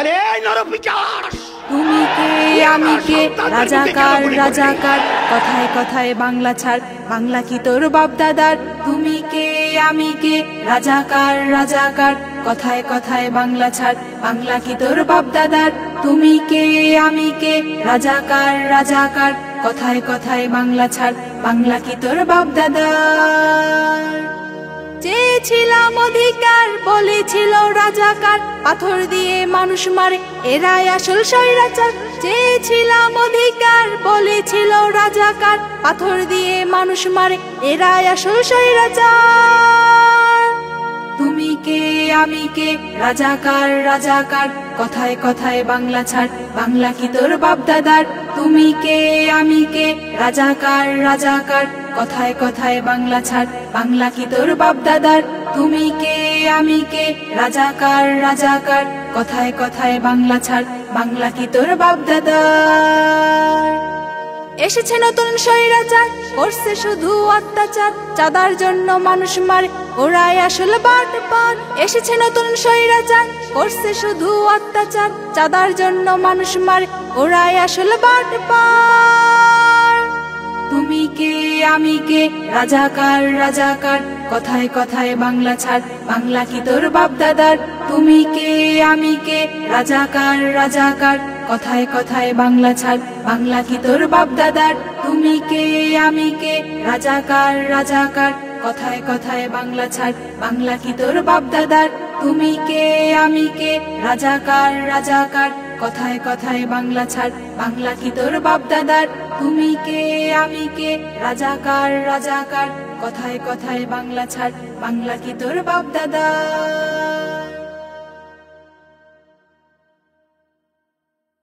তাহলে এই নরপিচার তুমি কে আমি কে রাজাকার রাজাকার কথায় কথায় বাংলা ছাড় বাংলা কি তোর বাপ দাদার তুমি কে আমি কে রাজাকার রাজাকার কথায় কথায় বাংলা ছাড় বাংলা কি তোর বাপ দাদার তুমি কে আমি কে রাজাকার রাজাকার কথায় কথায় বাংলা ছাড় বাংলা কি তোর বাপ দাদার চেয়েছিলাম অধিকার বলেছিল রাজাকার পাথর দিয়ে মানুষ মারে এরাই আসল স্বৈরাচার চেয়েছিলাম অধিকার বলেছিল রাজাকার পাথর দিয়ে মানুষ মারে এরাই আসল স্বৈরাচার তুমি কে আমি কে রাজাকার রাজাকার কথায় কথায় বাংলা ছাড় বাংলা কি তোর বাপ দাদার তুমি কে আমি কে রাজাকার রাজাকার কথায় কথায় বাংলা ছাড় বাংলা কি তোর বাপ দাদার তুমি কে আমি কে রাজাকার রাজাকার কথায় কথায় বাংলা ছাড় বাংলা কি তোর বাপ দাদার এসেছে নতুন স্বৈরাচার করছে শুধু অত্যাচার চাঁদার জন্য মানুষ মারে ওরাই আসল বাটপার এসেছে নতুন স্বৈরাচার করছে শুধু অত্যাচার চাঁদার জন্য মানুষ মারে ওরাই আসল বাটপার তুমি কে আমি কে রাজাকার রাজাকার কথায় কথায় বাংলা ছাড় বাংলা কি তোর বাপ দাদার তুমি কে আমি কে রাজাকার রাজাকার কথায় কথায় বাংলা ছাড় বাংলা কি তোর বাপ দাদার তুমি কে আমি কে রাজাকার রাজাকার কথায় কথায় বাংলা ছাড় বাংলা কি তোর বাপ দাদার তুমি কে আমি কে রাজাকার রাজাকার কথায় কথায় বাংলা ছাড় বাংলা কি তোর বাপ দাদার তুমি কে আমি কে রাজাকার রাজাকার কথায় কথায় বাংলা ছাড় বাংলা কি তোর বাপ দাদার।